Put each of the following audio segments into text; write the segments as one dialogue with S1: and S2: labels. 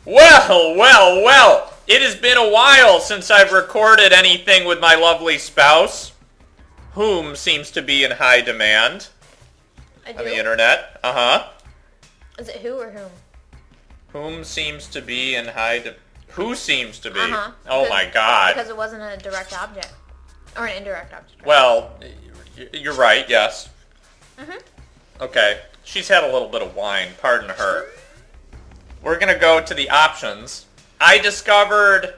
S1: Well, well, well. It has been a while since I've recorded anything with my lovely spouse, whom seems to be in high demand
S2: I
S1: on
S2: do?
S1: the internet. Uh-huh.
S2: Is it who or whom?
S1: Whom seems to be in high demand? Who seems to be?
S2: Uh-huh.
S1: Oh my god.
S2: Because it wasn't a direct object. Or an indirect object.
S1: Well, you're right, yes.
S2: Mm-hmm.
S1: Okay. She's had a little bit of wine, pardon her. We're gonna go to the options. I discovered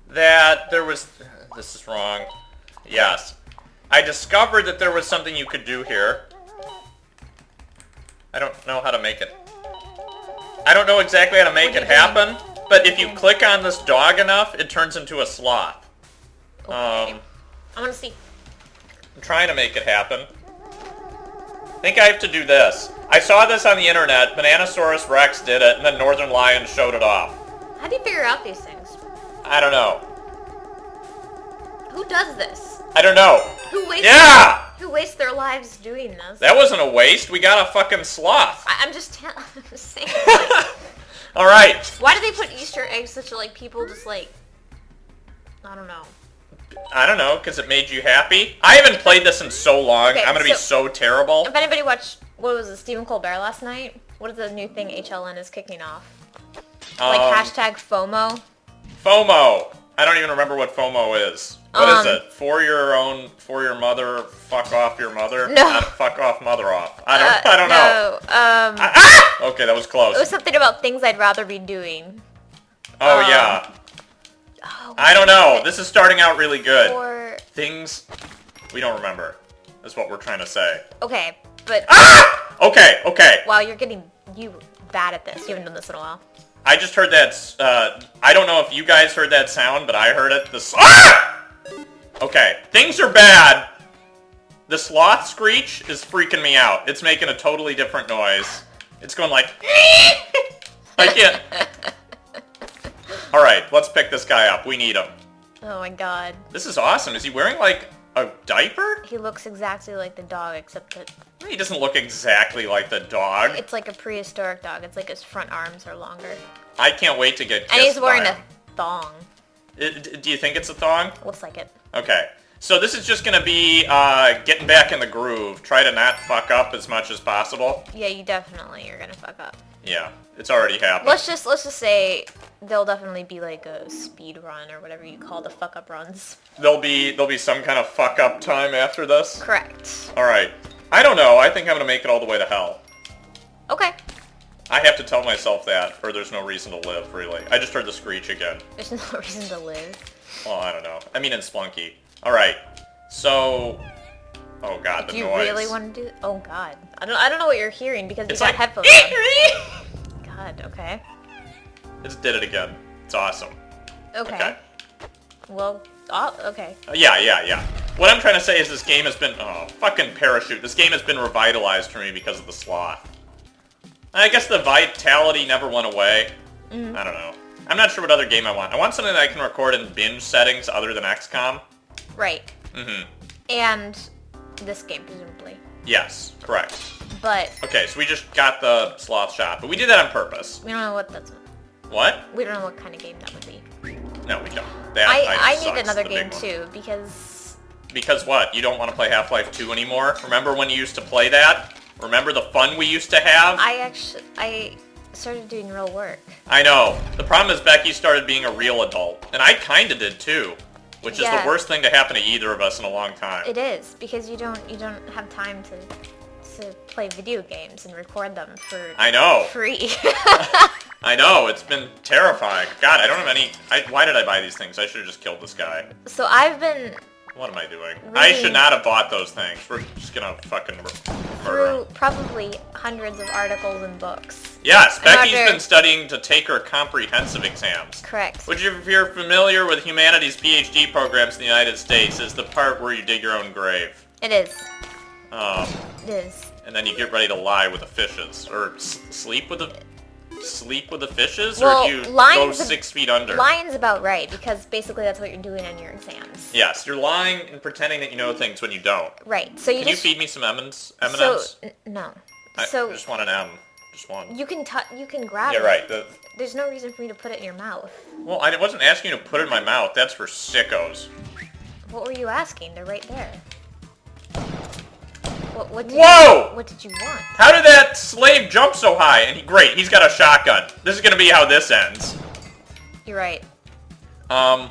S1: that there was... This is wrong. Yes. I discovered that there was something you could do here. I don't know how to make it. I don't know exactly how to make it happen, but if you click on this dog enough, it turns into a sloth.
S2: Okay. I want to see.
S1: I'm trying to make it happen. I think I have to do this. I saw this on the internet, Bananasaurus Rex did it, and then Northern Lion showed it off.
S2: How do you figure out these things?
S1: I don't know.
S2: Who does this?
S1: I don't know.
S2: Who wastes Who wastes their lives doing this?
S1: That wasn't a waste. We got a fucking sloth.
S2: I'm just saying. Like,
S1: Alright.
S2: why do they put Easter eggs such like people just like... I don't know.
S1: I don't know, because it made you happy. I haven't played this in so long.
S2: Okay,
S1: I'm going to be so terrible.
S2: If anybody watched, what was it, Stephen Colbert last night? What is the new thing HLN is kicking off? Like hashtag FOMO?
S1: FOMO. I don't even remember what FOMO is. What is it? For your mother, fuck off your mother?
S2: No.
S1: Not fuck off, mother off. I don't know.
S2: No,
S1: Okay, that was close.
S2: it was something about things I'd rather be doing.
S1: Oh, yeah.
S2: Oh,
S1: I don't know. This is starting out really good.
S2: Or...
S1: Things we don't remember is what we're trying to say.
S2: Okay, but...
S1: Okay, okay.
S2: Wow, you're getting bad at this. You haven't done this in a while.
S1: I just heard that, I don't know if you guys heard that sound, but I heard it. Okay, things are bad. The sloth screech is freaking me out. It's making a totally different noise. It's going like... I can't... Alright, let's pick this guy up. We need him.
S2: Oh my god.
S1: This is awesome. Is he wearing, like, a diaper?
S2: He looks exactly like the dog, except that...
S1: He doesn't look exactly like the dog.
S2: It's like a prehistoric dog. It's like his front arms are longer.
S1: I can't wait to get kissed
S2: And he's wearing
S1: by
S2: a
S1: him.
S2: thong.
S1: Do you think it's a thong?
S2: Looks like it.
S1: Okay. So this is just going to be getting back in the groove. Try to not fuck up as much as possible.
S2: Yeah, you definitely are gonna fuck up.
S1: Yeah, it's already happened.
S2: Let's just say there'll definitely be like a speed run or whatever you call the fuck up runs.
S1: There'll be some kind of fuck up time after this?
S2: Correct.
S1: Alright. I don't know. I think I'm going to make it all the way to hell.
S2: Okay.
S1: I have to tell myself that, or there's no reason to live, really. I just heard the screech again.
S2: There's no reason to live.
S1: Well, I don't know. I mean in Spelunky. Alright. So... Oh god, the
S2: Do you
S1: noise.
S2: really want to do... Oh god. I don't know what you're hearing because
S1: It's
S2: you got
S1: like...
S2: headphones on. God, okay.
S1: It just did it again. It's awesome.
S2: Okay. Well, okay.
S1: Yeah. What I'm trying to say is this game has been... Oh, fucking parachute. This game has been revitalized for me because of the sloth. I guess the vitality never went away.
S2: Mm-hmm.
S1: I don't know. I'm not sure what other game I want. I want something that I can record in binge settings other than XCOM.
S2: Right.
S1: Mm-hmm.
S2: And this game, presumably.
S1: Yes, correct.
S2: But...
S1: Okay, so we just got the sloth shot, but we did that on purpose.
S2: we don't know what that's...
S1: What?
S2: We don't know what kind of game that would be.
S1: No, we don't. That
S2: I
S1: sucks,
S2: need another
S1: the
S2: game
S1: big one.
S2: too, because...
S1: Because what? You don't want to play Half-Life 2 anymore? Remember when you used to play that? Remember the fun we used to have?
S2: I started doing real work.
S1: I know. The problem is Becky started being a real adult. And I kinda did too. Which is
S2: Yeah.
S1: the worst thing to happen to either of us in a long time.
S2: It is, because you don't have time to play video games and record them for
S1: I know.
S2: free.
S1: I know. It's been terrifying. God, I don't have any... why did I buy these things? I should have just killed this guy.
S2: So I've been
S1: What am I doing? I
S2: Reading-
S1: should not have bought those things. We're just gonna fucking murder
S2: through
S1: them.
S2: probably hundreds of articles and books.
S1: Yes,
S2: I'm
S1: Becky's
S2: after-
S1: been studying to take her comprehensive exams.
S2: Correct.
S1: Which, if you're familiar with humanities PhD programs in the United States, is the part where you dig your own grave.
S2: It is.
S1: Um,
S2: It is.
S1: and then you get ready to lie with the fishes. Or sleep with the fishes?
S2: Well,
S1: or do you go
S2: lying's
S1: 6 feet under?
S2: Lying's about right, because basically that's what you're doing on your exams.
S1: Yes, you're lying and pretending that you know things when you don't.
S2: Right. So you
S1: Can you
S2: just
S1: feed me some M&Ms?
S2: so no.
S1: I
S2: So
S1: just want an M. Just one.
S2: You can grab it.
S1: Yeah, right.
S2: There's no reason for me to put it in your mouth.
S1: Well, I wasn't asking you to put it in my mouth. That's for sickos.
S2: What were you asking? They're right there. What did you want?
S1: How did that slave jump so high? And great, he's got a shotgun. This is gonna be how this ends.
S2: You're right.
S1: I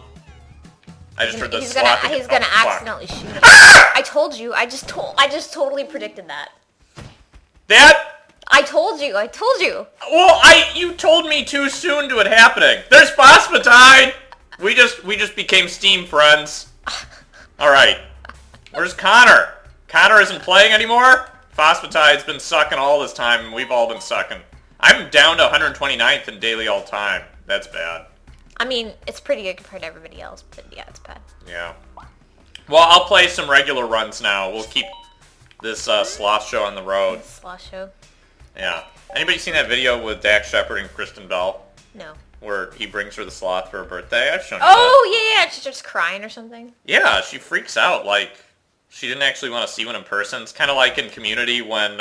S1: just heard the
S2: He's gonna accidentally shoot you. I told you. I just totally predicted that. I told you.
S1: Well, you told me too soon to it happening. There's phosphatide. We just became Steam friends. All right. Where's Connor? Connor isn't playing anymore? Phosphatide's been sucking all this time, and we've all been sucking. I'm down to 129th in daily all-time. That's bad.
S2: I mean, it's pretty good compared to everybody else, but yeah, it's bad.
S1: Yeah. Well, I'll play some regular runs now. We'll keep this sloth show on the road.
S2: Sloth show?
S1: Yeah. Anybody seen that video with Dax Shepard and Kristen Bell?
S2: No.
S1: Where he brings her the sloth for her birthday? I've shown you
S2: that. Yeah, she's just crying or something.
S1: Yeah, she freaks out, like, she didn't actually want to see one in person. It's kind of like in Community when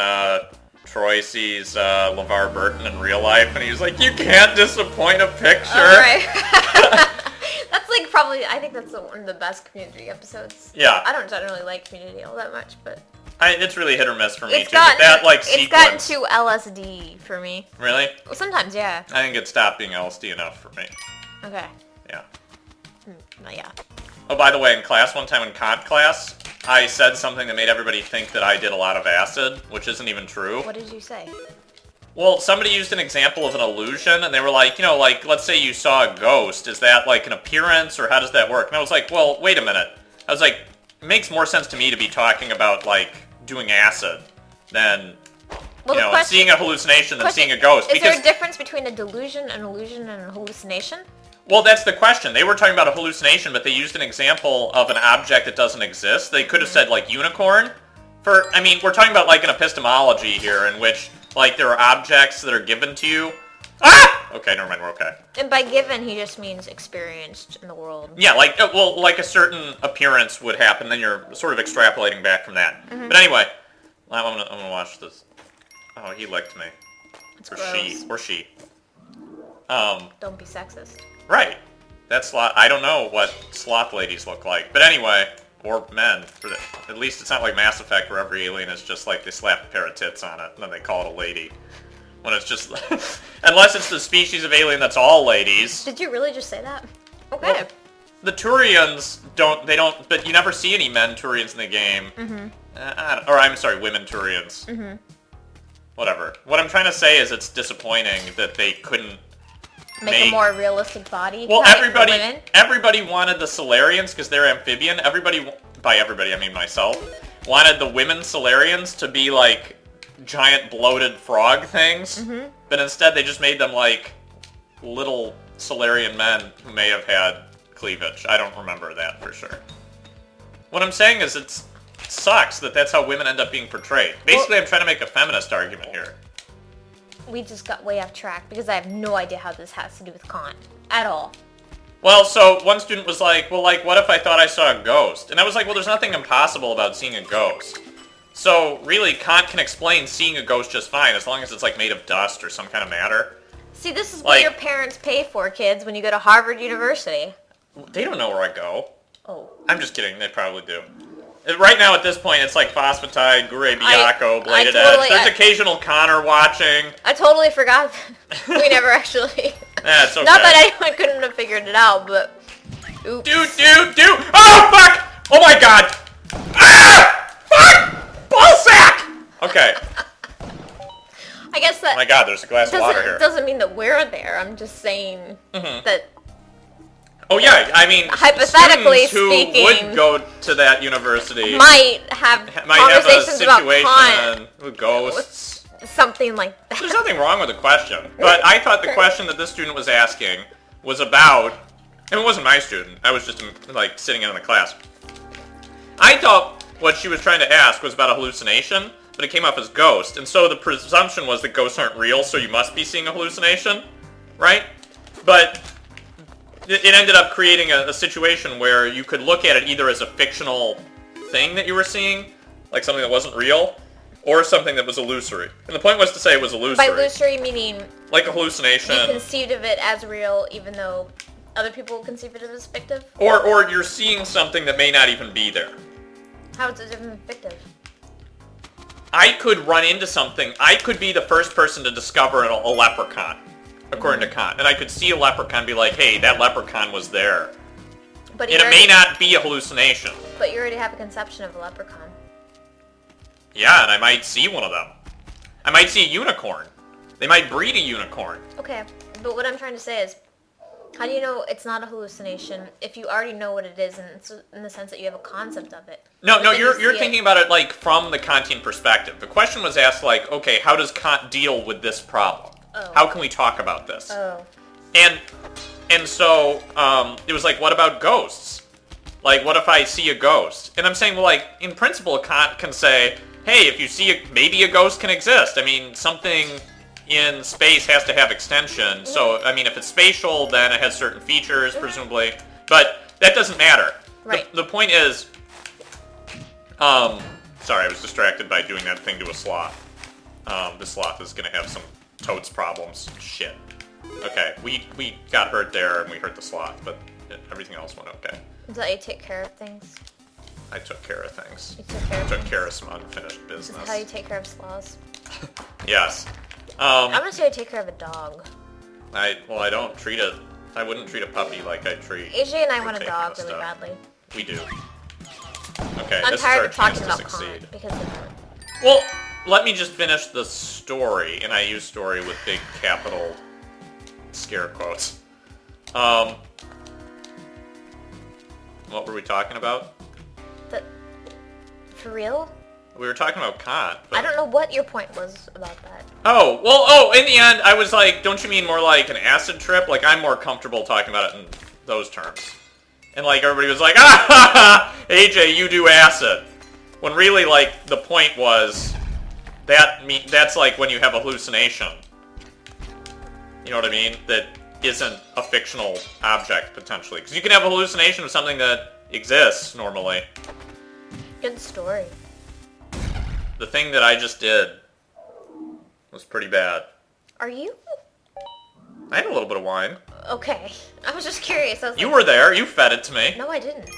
S1: Troy sees LeVar Burton in real life, and he's like, you can't disappoint a picture.
S2: Oh, right. That's like probably, I think that's one of the best Community episodes.
S1: Yeah.
S2: I don't generally like Community all that much, but...
S1: it's really hit or miss for me,
S2: it's gotten
S1: sequence.
S2: too LSD for me.
S1: Really?
S2: Well, sometimes, yeah.
S1: I think it stopped being LSD enough for me.
S2: Okay.
S1: Yeah.
S2: Yeah.
S1: Oh, by the way, in class one time in Kant class, I said something that made everybody think that I did a lot of acid, which isn't even true.
S2: What did you say?
S1: Well, somebody used an example of an illusion, and they were like, like, let's say you saw a ghost. Is that, like, an appearance, or how does that work? And I was like, well, wait a minute. I was like, it makes more sense to me to be talking about, like, doing acid than, seeing a hallucination than seeing a ghost.
S2: Is there a difference between a delusion, an illusion, and a hallucination?
S1: Well, that's the question. They were talking about a hallucination, but they used an example of an object that doesn't exist. They could have said, like, unicorn. We're talking about, like, an epistemology here in which, like, there are objects that are given to you. Ah! Okay, never mind, we're okay.
S2: And by given, he just means experienced in the world.
S1: Yeah, like a certain appearance would happen, then you're sort of extrapolating back from that. Mm-hmm. But anyway, I'm gonna watch this. Oh, he licked me.
S2: It's
S1: or
S2: gross.
S1: she.
S2: Don't be sexist.
S1: Right. That's sloth. I don't know what sloth ladies look like, but anyway, or men. At least it's not like Mass Effect where every alien is just like they slap a pair of tits on it and then they call it a lady. When it's just, unless it's the species of alien that's all ladies.
S2: Did you really just say that? Okay.
S1: Well, the Turians don't, but you never see any men Turians in the game. Mm-hmm. Or I'm sorry, women Turians. Mm-hmm. Whatever. What I'm trying to say is it's disappointing that they couldn't
S2: make a more realistic body.
S1: Well, everybody wanted the Solarians because they're amphibian. By everybody I mean myself, wanted the women Solarians to be like giant bloated frog things, mm-hmm. but instead they just made them like little Solarian men who may have had cleavage. I don't remember that for sure. What I'm saying is it sucks that that's how women end up being portrayed. Basically, I'm trying to make a feminist argument here.
S2: We just got way off track because I have no idea how this has to do with Kant at all.
S1: Well, so one student was like, well, like, what if I thought I saw a ghost? And I was like, well, there's nothing impossible about seeing a ghost. So, really, Kant can explain seeing a ghost just fine, as long as it's, like, made of dust or some kind of matter.
S2: See, this is what your parents pay for, kids, when you go to Harvard University.
S1: They don't know where I go.
S2: Oh.
S1: I'm just kidding. They probably do. Right now, at this point, it's like Phosphatide, Gure Biaco, Bladed Edge. There's occasional Connor watching.
S2: I totally forgot. We never actually...
S1: That's okay.
S2: Not that anyone couldn't have figured it out, but... Oops.
S1: Do! Oh, fuck! Oh, my God! Ah! Fuck! Ballsack! Okay.
S2: I guess that...
S1: Oh, my God, there's a glass of water here.
S2: It doesn't mean that we're there. I'm just saying that...
S1: Oh yeah, I mean,
S2: hypothetically
S1: who
S2: speaking,
S1: would go to that university
S2: might have conversations about Kant,
S1: with ghosts,
S2: something like that.
S1: There's nothing wrong with the question, but I thought the question that this student was asking was about, and it wasn't my student. I was just like sitting in the class. I thought what she was trying to ask was about a hallucination, but it came up as ghost, and so the presumption was that ghosts aren't real, so you must be seeing a hallucination, right? But it ended up creating a situation where you could look at it either as a fictional thing that you were seeing, like something that wasn't real, or something that was illusory. And the point was to say it was illusory.
S2: By illusory meaning...
S1: Like a hallucination.
S2: You conceived of it as real, even though other people conceive it as fictive?
S1: Or you're seeing something that may not even be there.
S2: How is it different than fictive?
S1: I could run into something. I could be the first person to discover a leprechaun, according to Kant. And I could see a leprechaun and be like, hey, that leprechaun was there.
S2: But
S1: and it may not be a hallucination.
S2: But you already have a conception of a leprechaun.
S1: Yeah, and I might see one of them. I might see a unicorn. They might breed a unicorn.
S2: Okay, but what I'm trying to say is, how do you know it's not a hallucination if you already know what it is in the sense that you have a concept of it?
S1: No, you're thinking about it like from the Kantian perspective. The question was asked like, okay, how does Kant deal with this problem?
S2: Oh.
S1: How can we talk about this?
S2: Oh.
S1: And so it was like, what about ghosts? Like, what if I see a ghost? And I'm saying, well, like, in principle, Kant can say, hey, if you see maybe a ghost can exist. I mean, something in space has to have extension. So, I mean, if it's spatial, then it has certain features, presumably. But that doesn't matter.
S2: Right.
S1: The point is, sorry, I was distracted by doing that thing to a sloth. The sloth is going to have some totes problems. Shit. Okay, we got hurt there and we hurt the sloth, but everything else went okay.
S2: Is that how you take care of things?
S1: I took care of things.
S2: You took care of
S1: some unfinished business.
S2: This is how you take care of sloths?
S1: Yes.
S2: I'm gonna say I take care of a dog.
S1: I wouldn't treat a puppy like I treat...
S2: AJ and I want a dog really badly.
S1: We do. Okay,
S2: I'm
S1: this is
S2: tired
S1: our
S2: of talking
S1: chance to
S2: about
S1: succeed.
S2: Kant because of that.
S1: Well, let me just finish the story, and I use story with big capital scare quotes. What were we talking about?
S2: For real?
S1: We were talking about Kant. But...
S2: I don't know what your point was about that.
S1: In the end, I was like, don't you mean more like an acid trip? Like, I'm more comfortable talking about it in those terms. And like, everybody was like, ah, ha, ha, AJ, you do acid. When really, like, the point was, that's like when you have a hallucination. You know what I mean? That isn't a fictional object, potentially. Because you can have a hallucination of something that exists, normally.
S2: Good story.
S1: The thing that I just did was pretty bad.
S2: Are you?
S1: I had a little bit of wine.
S2: Okay. I was just curious.
S1: You were there. You fed it to me.
S2: No, I didn't.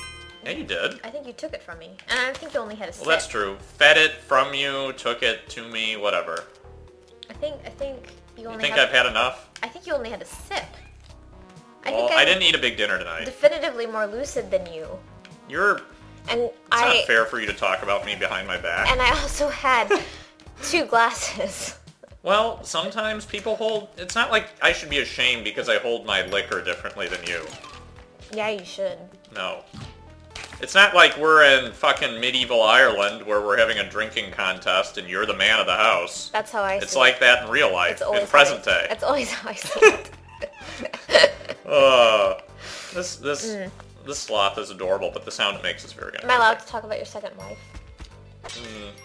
S1: Yeah, you did.
S2: I think you took it from me. And I think you only had a sip.
S1: Well, that's true. Fed it from you, took it to me, whatever.
S2: I think you only
S1: You think I've had enough?
S2: I think you only had a sip.
S1: I didn't eat a big dinner tonight.
S2: Definitively more lucid than you. It's
S1: not fair for you to talk about me behind my back.
S2: And I also had 2 glasses.
S1: Well, sometimes people hold... It's not like I should be ashamed because I hold my liquor differently than you.
S2: Yeah, you should.
S1: No. It's not like we're in fucking medieval Ireland where we're having a drinking contest and you're the man of the house.
S2: That's how I see it.
S1: It's like that in real life, in present day.
S2: That's always how I see it.
S1: This sloth is adorable, but the sound it makes is very good.
S2: Am I allowed to talk about your second wife?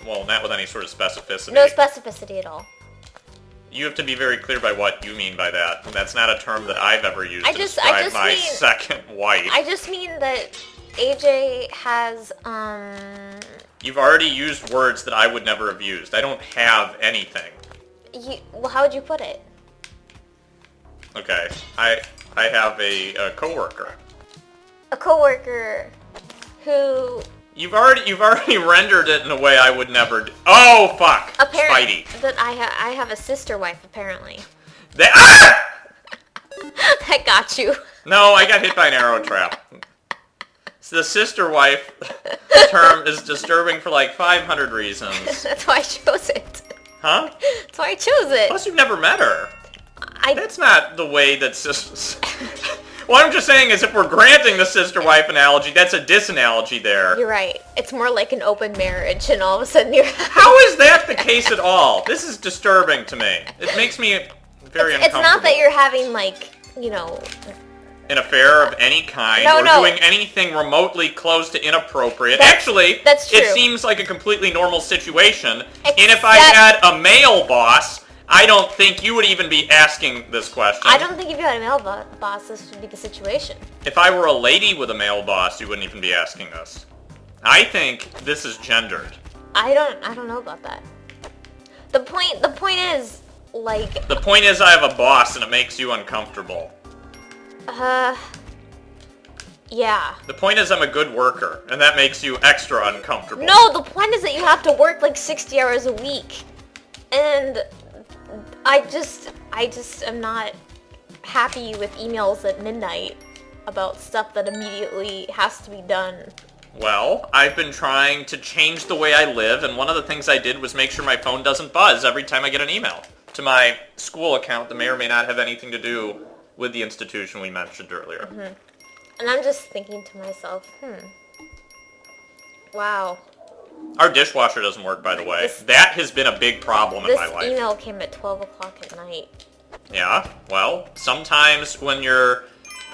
S1: Well, not with any sort of specificity.
S2: No specificity at all.
S1: You have to be very clear by what you mean by that. And that's not a term that I've ever used to describe my second wife.
S2: I just mean that AJ has,
S1: You've already used words that I would never have used. I don't have anything.
S2: Well, how would you put it?
S1: Okay. I have a coworker.
S2: A coworker who...
S1: You've already rendered it in a way I would never do. Oh, fuck!
S2: Apparently, that I have a sister wife, apparently.
S1: That
S2: got you.
S1: No, I got hit by an arrow trap. So the sister wife term is disturbing for like 500 reasons.
S2: That's why I chose it.
S1: Huh?
S2: That's why I chose it.
S1: Plus, you've never met her. That's not the way that sisters... What I'm just saying is if we're granting the sister-wife analogy, that's a disanalogy there.
S2: You're right. It's more like an open marriage, and all of a sudden you're...
S1: How is that the case at all? This is disturbing to me. It makes me very uncomfortable.
S2: It's not that you're having, like, you know...
S1: An affair of any kind, or doing anything remotely close to inappropriate. Actually,
S2: that's true.
S1: It seems like a completely normal situation. And if I had a male boss... I don't think you would even be asking this question.
S2: I don't think if you had a male boss, this would be the situation.
S1: If I were a lady with a male boss, you wouldn't even be asking this. I think this is gendered.
S2: I don't know about that. The point is, like...
S1: The point is I have a boss and it makes you uncomfortable.
S2: Yeah.
S1: The point is I'm a good worker, and that makes you extra uncomfortable.
S2: No, the point is that you have to work like 60 hours a week. And I just am not happy with emails at midnight about stuff that immediately has to be done.
S1: Well, I've been trying to change the way I live, and one of the things I did was make sure my phone doesn't buzz every time I get an email to my school account that may or may not have anything to do with the institution we mentioned earlier.
S2: Mm-hmm. And I'm just thinking to myself, wow.
S1: Our dishwasher doesn't work, by the way. That has been a big problem in my life.
S2: This email came at 12 o'clock at night.
S1: Yeah, well, sometimes when you're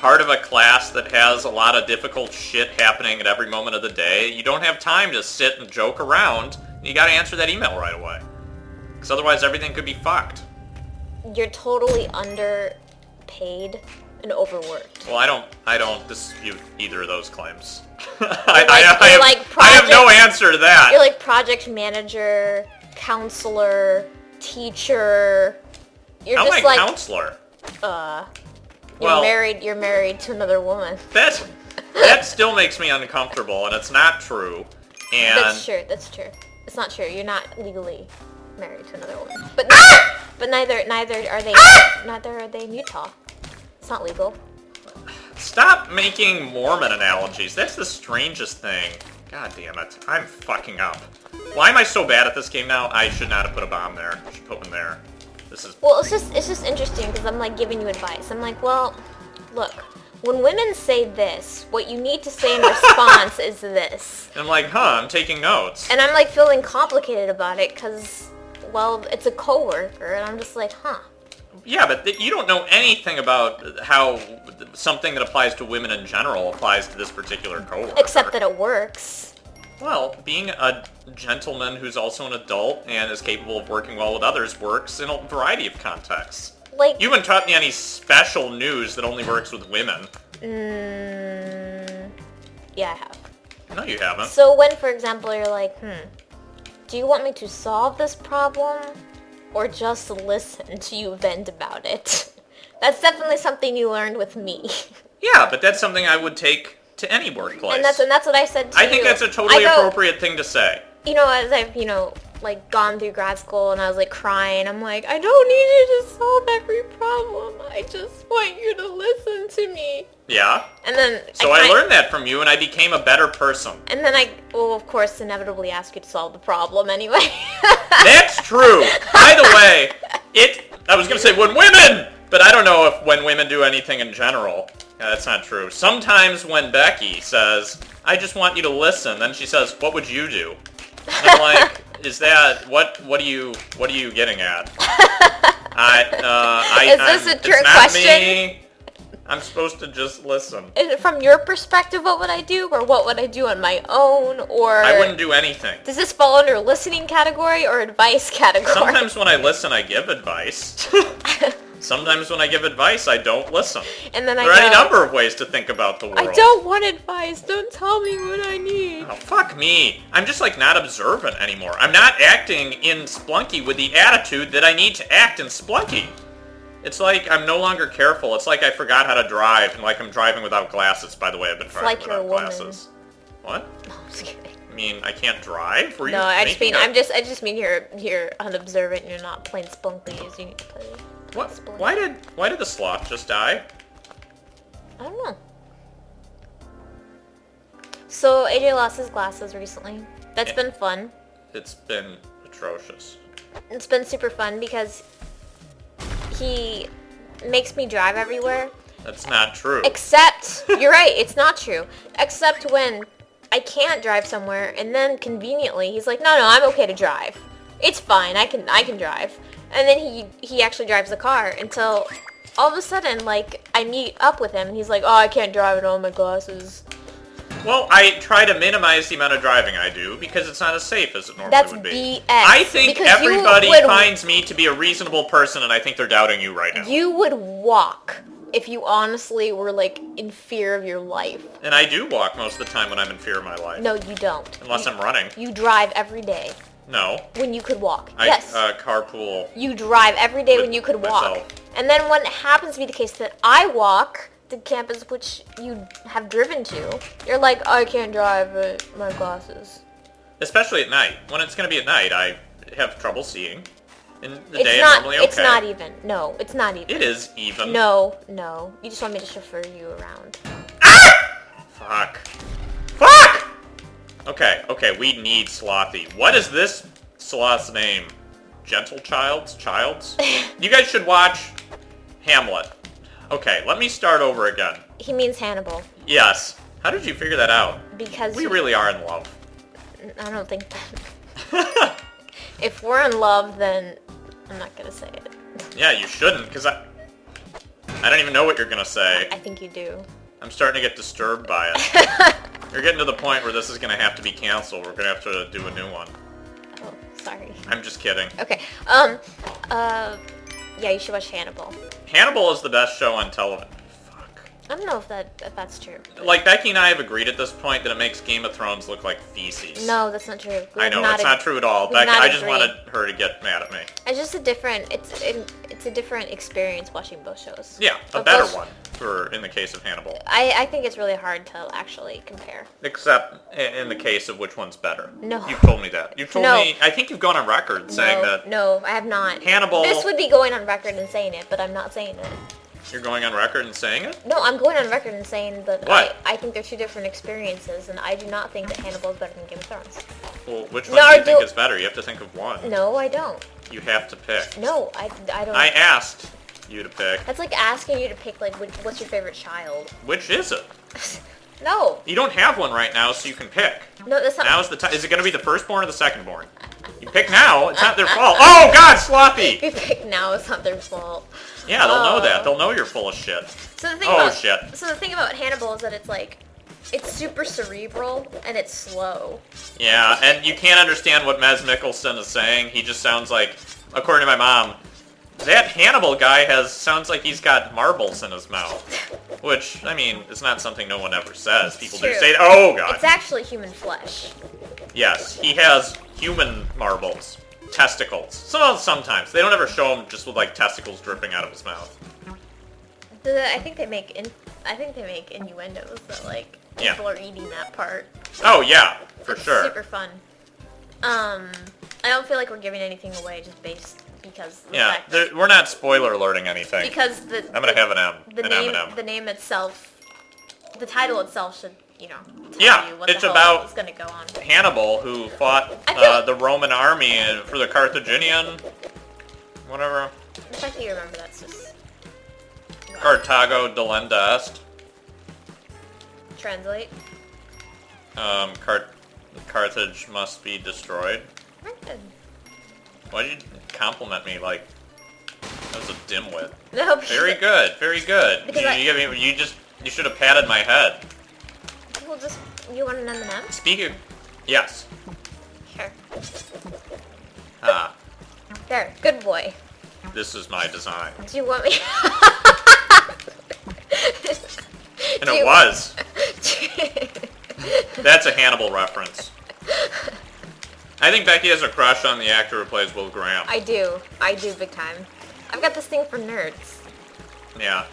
S1: part of a class that has a lot of difficult shit happening at every moment of the day, you don't have time to sit and joke around. You gotta answer that email right away. Because otherwise everything could be fucked.
S2: You're totally underpaid and overworked.
S1: Well, I don't dispute either of those claims.
S2: I
S1: have no answer to that.
S2: You're like project manager, counselor, teacher. You're
S1: How
S2: just
S1: am I
S2: like
S1: counselor?
S2: You're married to another woman.
S1: That still makes me uncomfortable, and it's not true. And
S2: That's true. It's not true. You're not legally married to another woman. But neither are they in Utah. It's not legal.
S1: Stop making Mormon analogies. That's the strangest thing. God damn it. I'm fucking up. Why am I so bad at this game now? I should not have put a bomb there. I should put one there. This is...
S2: Well, it's just interesting because I'm like giving you advice. I'm like, well, look, when women say this, what you need to say in response is this.
S1: And I'm like, I'm taking notes.
S2: And I'm like feeling complicated about it because, well, it's a coworker, and I'm just like,
S1: Yeah, but you don't know anything about how something that applies to women in general applies to this particular coworker.
S2: Except that it works.
S1: Well, being a gentleman who's also an adult and is capable of working well with others works in a variety of contexts.
S2: Like,
S1: You haven't taught me any special news that only works with women.
S2: Yeah, I have.
S1: No, you haven't.
S2: So when, for example, you're like, do you want me to solve this problem? Or just listen to you vent about it? That's definitely something you learned with me.
S1: Yeah, but that's something I would take to any workplace.
S2: And that's what I said to you.
S1: I think that's a totally appropriate thing to say.
S2: You know, as I've, like gone through grad school and I was like crying, I'm like, I don't need you to solve every problem. I just want you to listen to me.
S1: Yeah.
S2: And then
S1: I learned that from you and I became a better person.
S2: And then I will, of course, inevitably ask you to solve the problem anyway.
S1: That's true. By the way, I was going to say when women, but I don't know if when women do anything in general. Yeah, that's not true. Sometimes when Becky says, I just want you to listen, then she says, what would you do? And I'm like, is that, what are you getting at?
S2: Is this a trick question?
S1: Me. I'm supposed to just listen.
S2: Is it from your perspective, what would I do? Or what would I do on my own? Or
S1: I wouldn't do anything.
S2: Does this fall under listening category or advice category?
S1: Sometimes when I listen, I give advice. Sometimes when I give advice, I don't listen.
S2: And then
S1: there are any number of ways to think about the world.
S2: I don't want advice. Don't tell me what I need.
S1: Oh, fuck me. I'm just like not observant anymore. I'm not acting in Spelunky with the attitude that I need to act in Spelunky. It's like I'm no longer careful. It's like I forgot how to drive, and like I'm driving without glasses. By the way, I've been driving without glasses. What?
S2: No, I'm just kidding.
S1: I mean, I can't drive?
S2: No, I just mean you're unobservant and you're not playing Spelunky as you need to play.
S1: What? Why did the sloth just die?
S2: I don't know. So AJ lost his glasses recently. That's been fun.
S1: It's been atrocious.
S2: It's been super fun because he makes me drive everywhere.
S1: That's not true.
S2: Except, you're right, it's not true. Except when I can't drive somewhere and then conveniently he's like, no, I'm okay to drive. It's fine, I can drive. And then he actually drives the car until all of a sudden, like, I meet up with him and he's like, oh, I can't drive without my glasses.
S1: Well, I try to minimize the amount of driving I do because it's not as safe as it normally would be.
S2: That's BS.
S1: I think everybody finds me to be a reasonable person and I think they're doubting you right now.
S2: You would walk if you honestly were, like, in fear of your life.
S1: And I do walk most of the time when I'm in fear of my life.
S2: No, you don't.
S1: Unless I'm running.
S2: You drive every day.
S1: No.
S2: When you could walk. Yes.
S1: Carpool.
S2: You drive every day
S1: with
S2: when you could walk.
S1: myself.
S2: And then when it happens to be the case that I walk to campus, which you have driven to, you're like, I can't drive my glasses.
S1: Especially at night. When it's going to be at night, I have trouble seeing. In the
S2: It's
S1: day,
S2: not,
S1: I'm normally okay.
S2: It's not even. No, it's not even.
S1: It is even.
S2: No. You just want me to chauffeur you around.
S1: Fuck. Okay, we need Slothy. What is this sloth's name? Gentle Childs? You guys should watch Hamlet. Okay, let me start over again.
S2: He means Hannibal.
S1: Yes. How did you figure that out?
S2: Because
S1: we really are in love.
S2: I don't think that. If we're in love, then I'm not gonna say it.
S1: Yeah, you shouldn't, because I don't even know what you're gonna say.
S2: I think you do.
S1: I'm starting to get disturbed by it. You're getting to the point where this is gonna have to be canceled. We're gonna have to do a new one.
S2: Oh, sorry.
S1: I'm just kidding.
S2: Okay. Yeah, you should watch Hannibal.
S1: Hannibal is the best show on television.
S2: I don't know if that's true.
S1: Like, Becky and I have agreed at this point that it makes Game of Thrones look like feces.
S2: No, that's not true.
S1: I know, it's not true at all. Becky, I just wanted her to get mad at me.
S2: It's just a different, it's a different experience watching both shows.
S1: Yeah, a better one, in the case of Hannibal.
S2: I think it's really hard to actually compare.
S1: Except in the case of which one's better.
S2: No.
S1: You've told me that. You've told me, I think you've gone on record saying that.
S2: No, I have not.
S1: Hannibal.
S2: This would be going on record and saying it, but I'm not saying it.
S1: You're going on record and saying it?
S2: No, I'm going on record and saying that
S1: What?
S2: I think they're two different experiences, and I do not think that Hannibal is better than Game of Thrones.
S1: Well, which one do you think is better? You have to think of one.
S2: No, I don't.
S1: You have to pick.
S2: No, I don't.
S1: I asked you to pick.
S2: That's like asking you to pick, like, what's your favorite child?
S1: Which is it?
S2: No.
S1: You don't have one right now, so you can pick.
S2: No, that's not.
S1: Now is the time. Is it going to be the firstborn or the secondborn? You pick now. It's not their fault. Oh, God, Slothy!
S2: If you pick now, it's not their fault.
S1: Yeah, they'll know that. They'll know you're full of shit.
S2: So the thing So the thing about Hannibal is that it's like, it's super cerebral and it's slow.
S1: Yeah, and you can't understand what Mez Mikkelsen is saying. He just sounds like, according to my mom, that Hannibal guy sounds like he's got marbles in his mouth. Which, I mean, is not something no one ever says. People do say, oh, God.
S2: It's actually human flesh.
S1: Yes, he has human marbles. Testicles. Sometimes. They don't ever show him just with, like, testicles dripping out of his mouth.
S2: I think they make innuendos that, like, people are eating that part.
S1: Oh, yeah, for sure.
S2: Super fun. I don't feel like we're giving anything away just because
S1: we're not spoiler alerting anything.
S2: Because
S1: I'm gonna have an M.
S2: The name itself, the title itself should, tell you what
S1: it's
S2: the hell
S1: about
S2: is gonna go on.
S1: Hannibal, who fought the Roman army for the Carthaginian, whatever.
S2: The fact that you remember that's just...
S1: Carthago delenda est.
S2: Translate.
S1: Carthage must be destroyed.
S2: Very good.
S1: Why did you compliment me like I was a dimwit?
S2: No,
S1: very good, very good. You should have patted my head.
S2: Well, you want an M&M?
S1: Speaking, yes.
S2: Sure.
S1: Ah.
S2: There, good boy.
S1: This is my design.
S2: Do you want me?
S1: And it was. That's a Hannibal reference. I think Becky has a crush on the actor who plays Will Graham.
S2: I do big time. I've got this thing for nerds.
S1: Yeah.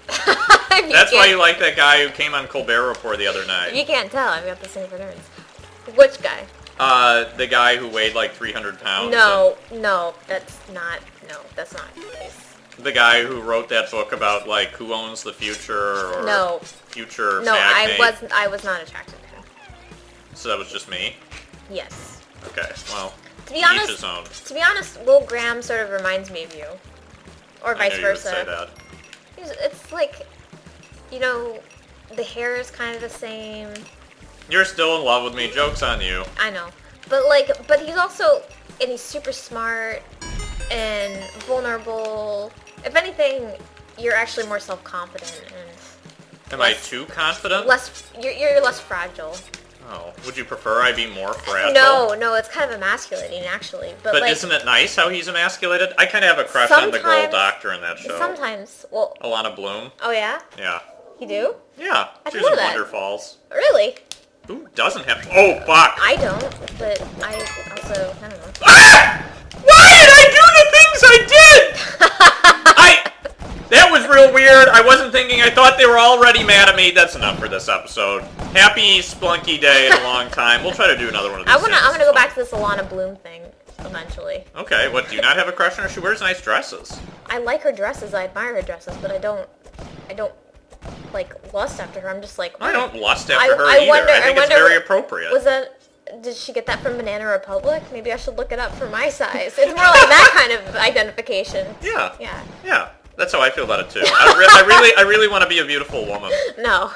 S1: That's why you like that guy who came on Colbert Report the other night.
S2: You can't tell, I've got this thing for nerds. Which guy?
S1: The guy who weighed like 300 pounds.
S2: No, that's not the case.
S1: The guy who wrote that book about like who owns the future or future magnate.
S2: I was not attracted to him.
S1: So that was just me?
S2: Yes.
S1: Okay, well,
S2: to be honest, Will Graham sort of reminds me of you. Or vice versa.
S1: You would say that.
S2: It's like, the hair is kind of the same.
S1: You're still in love with me. Joke's on you.
S2: I know. But he's also, and he's super smart and vulnerable. If anything, you're actually more self-confident and...
S1: Am I too confident?
S2: You're less fragile.
S1: Oh, would you prefer I be more fragile?
S2: No, it's kind of emasculating, actually. But like,
S1: isn't it nice how he's emasculated? I kind of have a crush on the girl doctor in that show.
S2: Sometimes. Well...
S1: Alana Bloom.
S2: Oh, yeah?
S1: Yeah.
S2: You do?
S1: Yeah.
S2: I
S1: She was in
S2: know that.
S1: Wonder Falls.
S2: Really?
S1: Who doesn't have... Oh, fuck!
S2: I don't, but I also, I don't know.
S1: Ah! Why did I do the things I did? That was real weird. I wasn't thinking. I thought they were already mad at me. That's enough for this episode. Happy Spelunky Day in a long time. We'll try to do another one of these.
S2: I'm gonna go back to this Alana Bloom thing eventually.
S1: Okay, what, do you not have a crush on her? She wears nice dresses.
S2: I like her dresses, I admire her dresses, but I don't like lust after her. I'm just like,
S1: I don't lust after her either. I think it's very appropriate.
S2: Did she get that from Banana Republic? Maybe I should look it up for my size. It's more like that kind of identification.
S1: Yeah.
S2: Yeah.
S1: Yeah. That's how I feel about it too. I really want to be a beautiful woman.
S2: No.